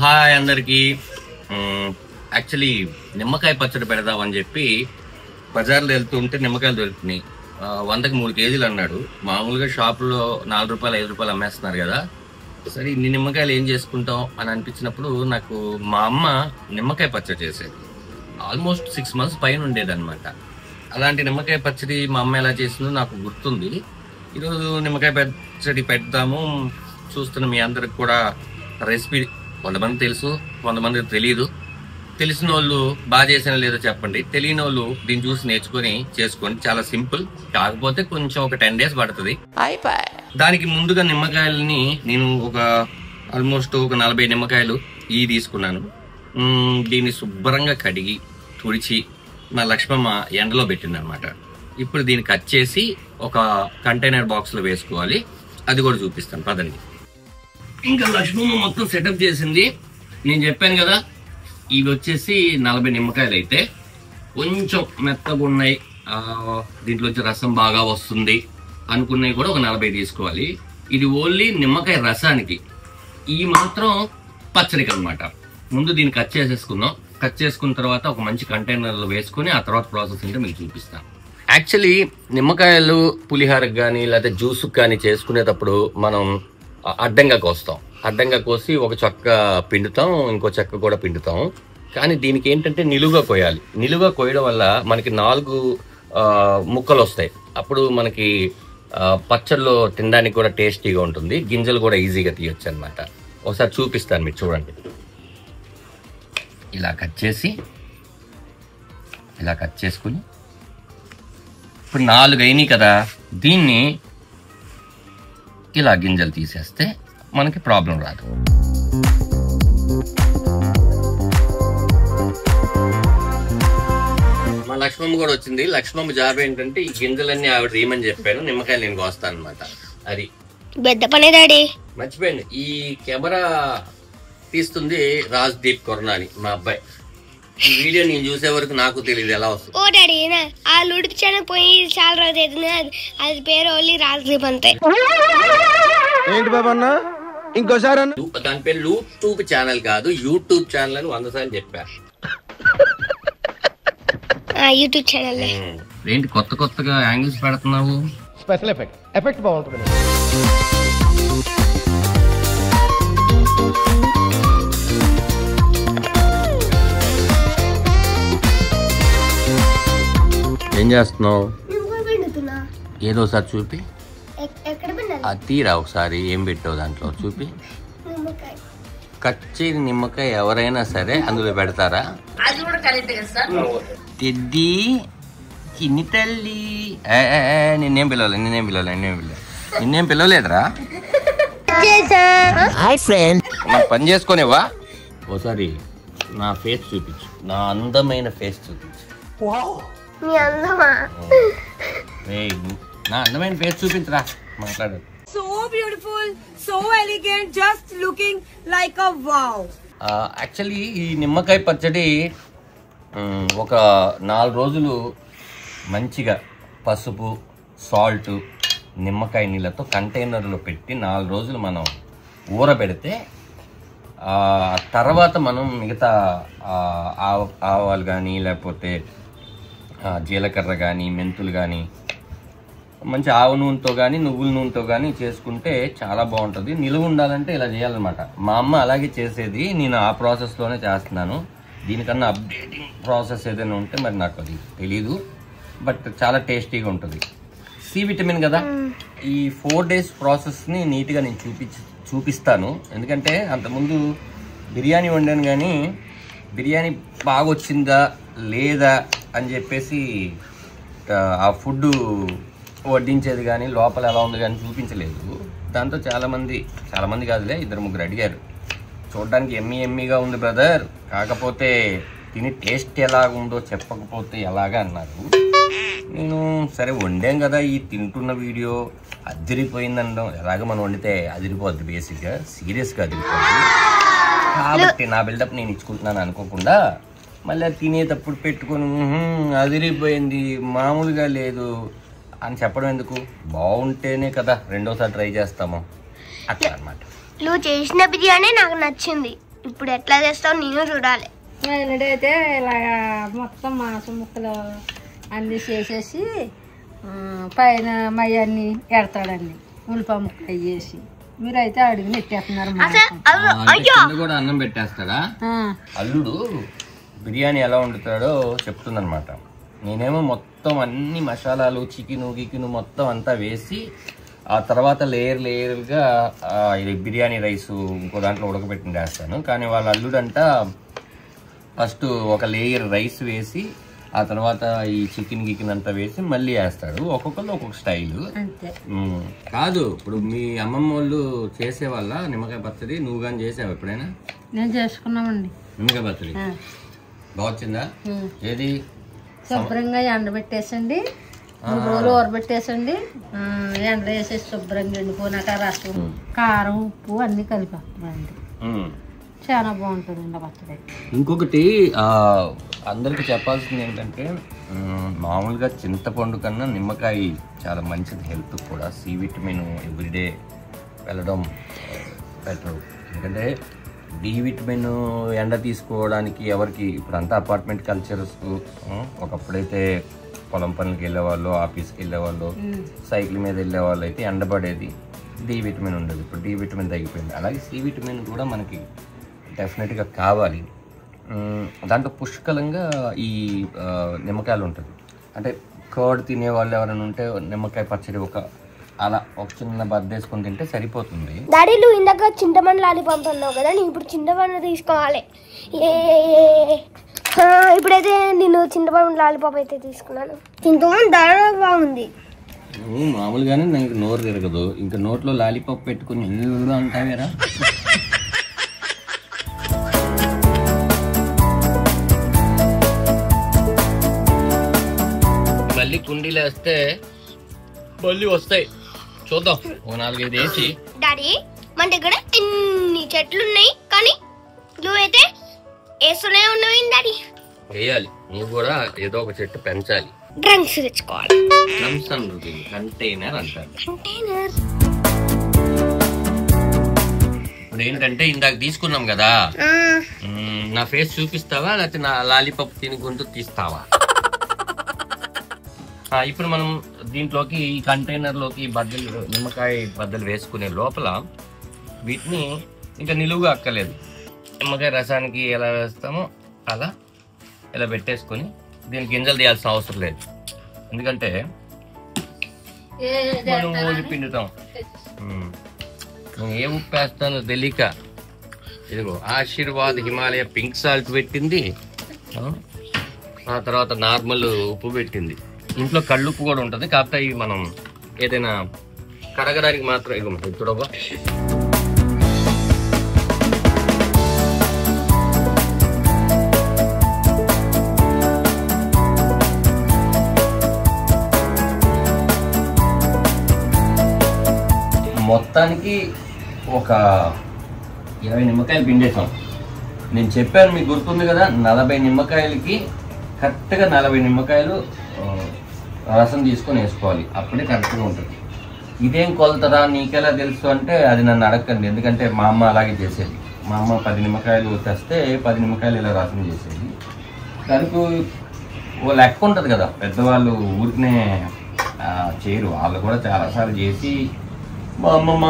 Hi అందరికి. Actually నిమ్మకాయ పచ్చడి పెడదామని చెప్పి బజార్లో వెళ్తుంటే నిమ్మకాయలు దొరుకుతున్నాయి. 100కి 3 కేజీలు అన్నాడు. మామూలుగా షాపులో 4 రూపాయలు 5 రూపాయలు అమ్మేస్తున్నారు కదా. సరే ఇన్ని నిమ్మకాయలు ఏం చేసుకుంటాం అని అనిపించినప్పుడు నాకు మా అమ్మ నిమ్మకాయ పచ్చడి చేసేది. ఆల్మోస్ట్ 6 months పైన ఉండేది అనమాట. అలాంటి నిమ్మకాయ పచ్చడి మా అమ్మ ఎలా చేసిందో నాకు గుర్తుంది. ఈరోజు నిమ్మకాయ పచ్చడి పెడతాము. చూస్తున్న మీ అందరికి కూడా రెసిపీ కొంతమంది తెలుసు, కొంతమందికి తెలియదు. తెలిసిన వాళ్ళు బాగా చేసిన లేదో చెప్పండి, తెలియని వాళ్ళు దీన్ని చూసి నేర్చుకుని చేసుకోండి. చాలా సింపుల్, కాకపోతే కొంచెం ఒక 10 days పడుతుంది. దానికి ముందుగా నిమ్మకాయలని నేను ఆల్మోస్ట్ ఒక 40 నిమ్మకాయలు తీసుకున్నాను. దీన్ని శుభ్రంగా కడిగి తుడిచి నా లక్ష్మమ్మ ఎండలో పెట్టింది అనమాట. ఇప్పుడు దీన్ని కట్ చేసి ఒక కంటైనర్ బాక్స్ లో వేసుకోవాలి. అది కూడా చూపిస్తాను పదండి. ఇంకా లక్ష్మమ్మ మొత్తం సెటప్ చేసింది. నేను చెప్పాను కదా, ఇవి వచ్చేసి 40 నిమ్మకాయలు అయితే కొంచెం మెత్తగా ఉన్నాయి, దీంట్లో రసం బాగా వస్తుంది అనుకున్నవి కూడా ఒక 40 తీసుకోవాలి. ఇది ఓన్లీ నిమ్మకాయ రసానికి, ఈ మాత్రం పచ్చడికి అనమాట. ముందు దీన్ని కట్ చేసేసుకుందాం. కట్ చేసుకున్న తర్వాత ఒక మంచి కంటైనర్లో వేసుకుని ఆ తర్వాత ప్రాసెస్ అంటే మీకు చూపిస్తాను. యాక్చువల్లీ నిమ్మకాయలు పులిహారకు కానీ లేకపోతే జ్యూస్కి కానీ చేసుకునేటప్పుడు మనం అడ్డంగా కోస్తాం. అడ్డంగా కోసి ఒక చెక్క పిండుతాం, ఇంకో చెక్క కూడా పిండుతాం. కానీ దీనికి ఏంటంటే నిలువుగా కోయాలి. నిలువుగా కోయడం వల్ల మనకి 4 ముక్కలు వస్తాయి. అప్పుడు మనకి పచ్చళ్ళు తినడానికి కూడా టేస్టీగా ఉంటుంది. గింజలు కూడా ఈజీగా తీయొచ్చు అనమాట. ఒకసారి చూపిస్తాను, మీరు చూడండి. ఇలా కట్ చేసుకుని ఇప్పుడు 4 అయినాయి కదా, దీన్ని ఇలా గింజలు తీసేస్తే మనకి ప్రాబ్లం రాదు. మా లక్ష్మమ్మ కూడా వచ్చింది. లక్ష్మమ్మ జాబ్ ఏంటంటే ఈ గింజలన్నీ ఆవిడ తీయమని చెప్పాను, నిమ్మకాయలు నేను కోస్తాను అనమాట. అది పెద్ద పనే డాడీ. మర్చిపోయాను, ఈ కెమెరా తీస్తుంది రాజ్దీప్ కొర్నాని, మా అబ్బాయి. ఈ వీడియో నేను చూసే వరకు నాకు తెలియదు ఎలా వస్తుంది. ఓ డాడీ, ఆ యూట్యూబ్ ఛానల్ పోయి చాలా రోజు అవుతుంది, అది పేరు ఓన్లీ రాజ్దీప్ అంతే. ఏంటి బాబా అన్న ఇంకోసారి? దాని పేరు యూట్యూబ్ ఛానల్ కాదు, యూట్యూబ్ ఛానల్ అని 100 సార్లు చెప్పా. యూట్యూబ్ ఛానల్ ఏంటి కొత్తగా యాంగిల్స్ పెడుతున్నావు? స్పెషల్ ఎఫెక్ట్ బాగుంటుంది. ఏం చేస్తున్నావు? ఏదో ఒకసారి చూపి. అది తీరా ఒకసారి, ఏం పెట్టావు దాంట్లో చూపి. కట్ చేయని నిమ్మకాయ ఎవరైనా సరే అందులో పెడతారా? తెద్ది చిన్ని తల్లి. నిన్నేం పిలవలేదురా. పని చేసుకునేవా? ఒకసారి నా ఫేస్ చూపించు, నా అందమైన ఫేస్ చూపించు. నా అందమైన ఫేస్ చూపించరా, మాట్లాడు. So beautiful, so elegant, just looking like a wow. Actually ఈ నిమ్మకాయ పచ్చడి ఒక 4 రోజులు మంచిగా పసుపు, సాల్ట్, నిమ్మకాయ నీళ్ళతో కంటైనర్లో పెట్టి 4 రోజులు మనం ఊరబెడితే తర్వాత మనం మిగతా ఆవాలు కానీ లేకపోతే జీలకర్ర కానీ మెంతులు కానీ మంచి ఆవు నూనెతో కానీ నువ్వుల నూనెతో కానీ చేసుకుంటే చాలా బాగుంటుంది. నిలువ ఉండాలంటే ఇలా చేయాలన్నమాట. మా అమ్మ అలాగే చేసేది, నేను ఆ ప్రాసెస్లోనే చేస్తున్నాను. దీనికన్నా అప్డేటింగ్ ప్రాసెస్ ఏదైనా ఉంటే మరి నాకు అది తెలీదు, బట్ చాలా టేస్టీగా ఉంటుంది. సి విటమిన్ కదా. ఈ 4 days ప్రాసెస్ని నీట్గా నేను చూపిస్తాను. ఎందుకంటే అంతకుముందు బిర్యానీ వండాను, కానీ బిర్యానీ బాగా వచ్చిందా లేదా అని చెప్పేసి ఆ ఫుడ్ వడ్డించేది కానీ లోపల ఎలా ఉంది కానీ చూపించలేదు. దాంతో చాలామంది కాదులే 2-3 అడిగారు, చూడడానికి ఎమ్మీగా ఉంది బ్రదర్, కాకపోతే తిని టేస్ట్ ఎలాగుందో చెప్పకపోతే ఎలాగా అన్నారు. నేను సరే వండాం కదా, ఈ తింటున్న వీడియో అదిరిపోయిందనడం, ఎలాగ మనం వండితే అదిరిపోద్ది, బేసిక్గా సీరియస్గా అదిరిపోద్ది. కాబట్టి నా బిల్డప్ నేను ఇచ్చుకుంటున్నాను అనుకోకుండా మళ్ళీ తినేటప్పుడు పెట్టుకొని అదిరిపోయింది మామూలుగా లేదు అని చెప్పడం ఎందుకు? బాగుంటేనే కదా రెండోసారి ట్రై చేస్తాము, అట్లా అన్నమాట. నువ్వు చేసిన బిర్యానీ నాకు నచ్చింది, ఇప్పుడు ఎట్లా చేస్తావు నేను చూడాలి. ఎల్లుడైతే ఇలాగా మొత్తం మాంసం ముక్కలు అన్నీ చేసేసి పైన మయ్యన్ని ఎడతాడండి, ఉల్లిపాయ ముక్కలు వేసి. మీరైతే అడిగి నెట్టేస్తున్నారు. కూడా అన్నం పెట్టేస్తాడా? అల్లుడు బిర్యానీ ఎలా వండుతాడో చెప్తుందనమాట. నేనేమో మొత్తం అన్ని మసాలాలు చికెను మొత్తం అంతా వేసి ఆ తర్వాత లేయర్గా ఇది బిర్యానీ రైస్ ఇంకో దాంట్లో ఉడకబెట్టి వేస్తాను. కానీ వాళ్ళ అల్లుడంట ఫస్ట్ ఒక లేయర్ రైస్ వేసి ఆ తర్వాత ఈ చికెన్ అంతా వేసి మళ్ళీ వేస్తాడు. ఒక్కొక్కరు ఒక్కొక్క స్టైల్. కాదు, ఇప్పుడు మీ అమ్మమ్మ వాళ్ళు చేసేవాళ్ళ నిమ్మకాయ పచ్చడి? నువ్వు కానీ చేసావు ఎప్పుడైనా? నేను చేసుకున్నామండి నిమ్మకాయ పచ్చడి. బాగుందా? ఏది? శుభ్రంగా ఎండబెట్టేసండి, 3 రోజులు ఊరబెట్టేసండి, ఎండ వేసేసి శుభ్రంగా ఎండిపోయినాక రసం, కారం, ఉప్పు అన్ని కలిపేస్తామండి. చాలా బాగుంటుందండి పచ్చడి. ఇంకొకటి అందరికి చెప్పాల్సింది ఏంటంటే, మామూలుగా చింతపండు కన్నా నిమ్మకాయ చాలా మంచిది హెల్త్ కూడా. సి విటమిన్ ఎవ్రీడే వెళ్ళడం బెటర్. ఎందుకంటే డి విటమిన్ ఎండ తీసుకోవడానికి ఎవరికి ఇప్పుడు అంతా అపార్ట్మెంట్ కల్చర్స్. ఒకప్పుడైతే పొలం పనులకి వెళ్ళేవాళ్ళు, ఆఫీస్కి వెళ్ళేవాళ్ళు, సైకిల్ మీద వెళ్ళేవాళ్ళు అయితే ఎండబడేది, డి విటమిన్ ఉండేది. ఇప్పుడు డి విటమిన్ తగ్గిపోయింది. అలాగే సి విటమిన్ కూడా మనకి డెఫినెట్గా కావాలి. దాంట్లో పుష్కలంగా ఈ నిమ్మకాయలు ఉంటుంది. అంటే కర్డ్ తినేవాళ్ళు ఎవరైనా ఉంటే నిమ్మకాయ పచ్చడి అలా ఒక చిన్న బద్దేసుకొని తింటే సరిపోతుంది. డాడీ నువ్వు ఇందాక చింతపండు లాలిపాప్ అన్నావు కదా, నేను ఇప్పుడు చింతపండు తీసుకోవాలి. ఇప్పుడైతే నేను చింతపండు లాలిపాప్ అయితే తీసుకున్నాను. చింతపండు ధర బాగుంది. మామూలుగానే నాకు నోరు తిరగదు, ఇంకా నోట్లో లాలిపాప్ పెట్టుకుని అంటావేరా? మళ్ళీ కుండీలు వేస్తే మళ్ళీ వస్తాయి, చూద్దాం. ఓ 4-5 వేసి. డాడీ మన దగ్గర ఎన్ని చెట్లు ఉన్నాయి, కానీ నువ్వైతే వేస్తూనే ఉన్నవి. డాడీ వేయాలి, నువ్వు కూడా ఏదో ఒక చెట్టు పెంచాలి. డ్రమ్స్ తెచ్చుకోవాలి. డ్రమ్స్ అన్నది కంటైనర్ అంటారు. ఇప్పుడు ఏంటంటే ఇందాక తీసుకున్నాం కదా, నా ఫేస్ చూపిస్తావా లేకపోతే నా లాలీపాప్ తిని గొంతు తీస్తావా? ఇప్పుడు మనం దీంట్లోకి ఈ కంటైనర్ లోకి బద్దలు, నిమ్మకాయ బద్దలు వేసుకునే లోపల వీటిని ఇంకా నిలువుగా అక్కర్లేదు. నిమ్మకాయ రసానికి ఎలా వేస్తామో అలా ఇలా పెట్టేసుకొని దీనికి గింజలు తీయాల్సిన అవసరం లేదు. ఎందుకంటే మనం ఊరి పిండుతాం. ఏ ఉప్పు వేస్తానో తెలియక ఇదిగో ఆశీర్వాద్ హిమాలయ పింక్ సాల్ట్ పెట్టింది, ఆ తర్వాత నార్మల్ ఉప్పు పెట్టింది. ఇంట్లో కళ్ళుప్పు కూడా ఉంటుంది, కాకపోతే ఇవి మనం ఏదైనా కడగడానికి మాత్రం. ఇక చూడబ్బా, మొత్తానికి ఒక 20 నిమ్మకాయలు పిండేసాం. నేను చెప్పాను, మీకు గుర్తుంది కదా, 40 నిమ్మకాయలకి కరెక్ట్గా 40 నిమ్మకాయలు రసం తీసుకొని వేసుకోవాలి, అప్పుడే కరెక్ట్గా ఉంటుంది. ఇదేం కొలతరా నీకెలా తెలుసు అంటే అది నన్ను అడగండి, ఎందుకంటే మా అమ్మ అలాగే చేసేది. మా అమ్మ 10 నిమ్మకాయలు తెస్తే 10 నిమ్మకాయలు ఇలా రసం చేసేది. దానికి ఓ లెక్క ఉంటుంది కదా, పెద్దవాళ్ళు ఊరికనే చేయరు, వాళ్ళు కూడా చాలాసార్లు చేసి మా అమ్మమ్మ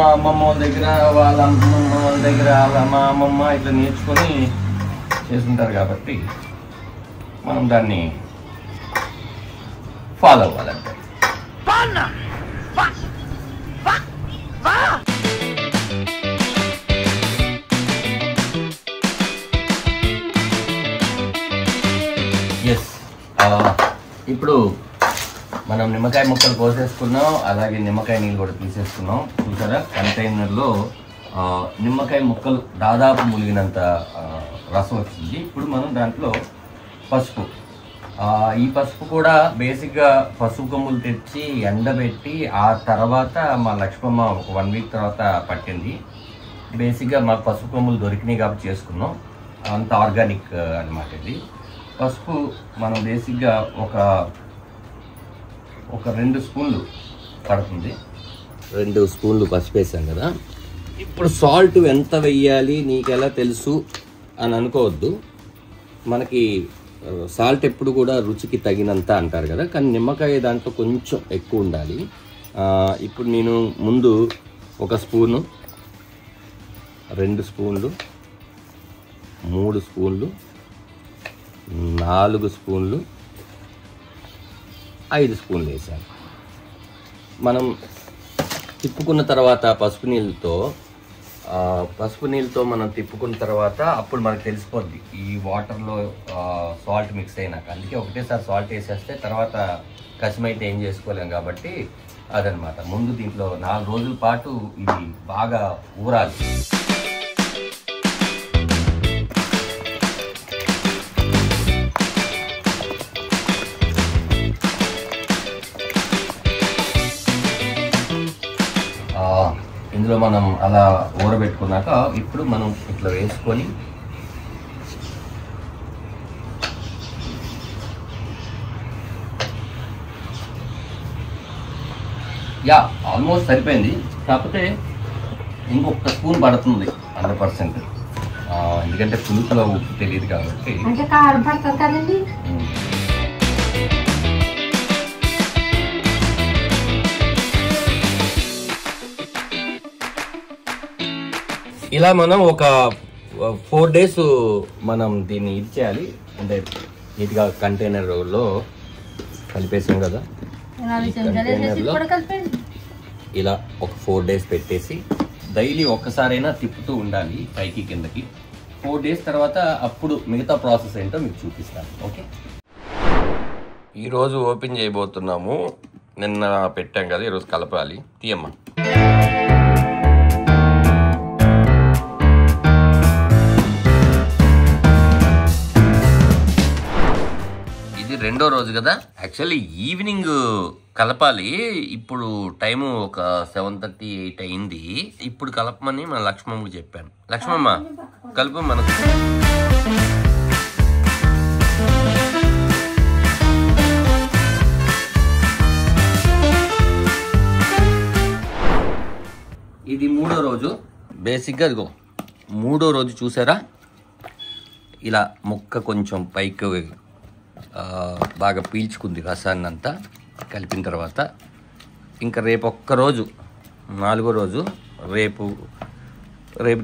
వాళ్ళ దగ్గర, వాళ్ళ అమ్మమ్మ వాళ్ళ దగ్గర, మా అమ్మమ్మ ఇట్లా నేర్చుకొని చేసుకుంటారు. కాబట్టి మనం దాన్ని ఫాలో అవ్వాలంటే. ఎస్, ఇప్పుడు మనం నిమ్మకాయ ముక్కలు కోసేసుకున్నాం, అలాగే నిమ్మకాయ నీళ్ళు కూడా తీసేసుకున్నాం. చూసారా, కంటైనర్లో నిమ్మకాయ ముక్కలు దాదాపు ములిగినంత రసం వచ్చింది. ఇప్పుడు మనం దాంట్లో పసుపు, ఈ పసుపు కూడా బేసిక్గా పసుపు కొమ్ములు తెచ్చి ఎండబెట్టి ఆ తర్వాత మా లక్ష్మమ్మ ఒక 1 వీక్ తర్వాత పట్టింది. బేసిక్గా మాకు పసుపు కొమ్ములు దొరికినాయి కాబట్టి చేసుకున్నాం, అంత ఆర్గానిక్ అనమాట ఇది. పసుపు మనం బేసిక్గా ఒక 2 స్పూన్లు పడుతుంది. 2 స్పూన్లు పసుపు వేసాం కదా. ఇప్పుడు సాల్ట్ ఎంత వెయ్యాలి నీకు ఎలా తెలుసు అని అనుకోవద్దు. మనకి సాల్ట్ ఎప్పుడు కూడా రుచికి తగినంత అంటారు కదా, కానీ నిమ్మకాయ దాంట్లో కొంచెం ఎక్కువ ఉండాలి. ఇప్పుడు నేను ముందు 1 స్పూను, 2 స్పూన్లు, 3 స్పూన్లు, 4 స్పూన్లు, 5 స్పూన్లు వేసాను. మనం తిప్పుకున్న తర్వాత పసుపు నీళ్ళతో మనం తిప్పుకున్న తర్వాత అప్పుడు మనకు తెలిసిపోద్ది ఈ వాటర్లో సాల్ట్ మిక్స్ అయినాక. అందుకే ఒకటేసారి సాల్ట్ వేసేస్తే తర్వాత కసిమైతే ఏం చేసుకోలేం కాబట్టి అదనమాట. ముందు దీంట్లో 4 రోజుల పాటు ఇది బాగా ఊరాలి. ఇందులో మనం అలా ఊరబెట్టుకున్నాక ఇప్పుడు మనం ఇట్లా వేసుకొని ఆల్మోస్ట్ సరిపోయింది. కాకపోతే ఇంకొక స్పూన్ పడుతుంది 100%, ఎందుకంటే పులుసులో ఉప్పు తెలియదు కాబట్టి. కారం పడుతుంది కదండి. ఇలా మనం ఒక 4 days మనం దీన్ని ఇది చేయాలి. అంటే నీట్గా కంటైనర్లో కలిపేసాం కదా, ఇలా ఒక 4 days పెట్టేసి డైలీ ఒక్కసారైనా తిప్పుతూ ఉండాలి పైకి కిందకి. 4 days తర్వాత అప్పుడు మిగతా ప్రాసెస్ ఏంటో మీకు చూపిస్తాను. ఓకే, ఈరోజు ఓపెన్ చేయబోతున్నాము. నిన్న పెట్టాం కదా, ఈరోజు కలపాలి. తీయమ్మా. రెండో రోజు కదా, యాక్చువల్లీ ఈవినింగ్ కలపాలి. ఇప్పుడు టైము ఒక 7:30, 8 అయింది. ఇప్పుడు కలపమని మన లక్ష్మమ్మకి చెప్పాను. లక్ష్మమ్మ కలుపు మనకు. ఇది 3వ రోజు. బేసిక్గా అదిగో 3వ రోజు చూసారా, ఇలా ముక్క కొంచెం పైకి బాగా పీల్చుకుంది రసాన్ని అంతా కలిపిన తర్వాత. ఇంకా రేపు ఒక్కరోజు 4వ రోజు, రేపు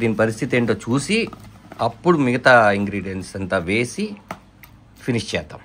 దీని పరిస్థితి ఏంటో చూసి అప్పుడు మిగతా ఇంగ్రీడియంట్స్ అంతా వేసి ఫినిష్ చేద్దాం.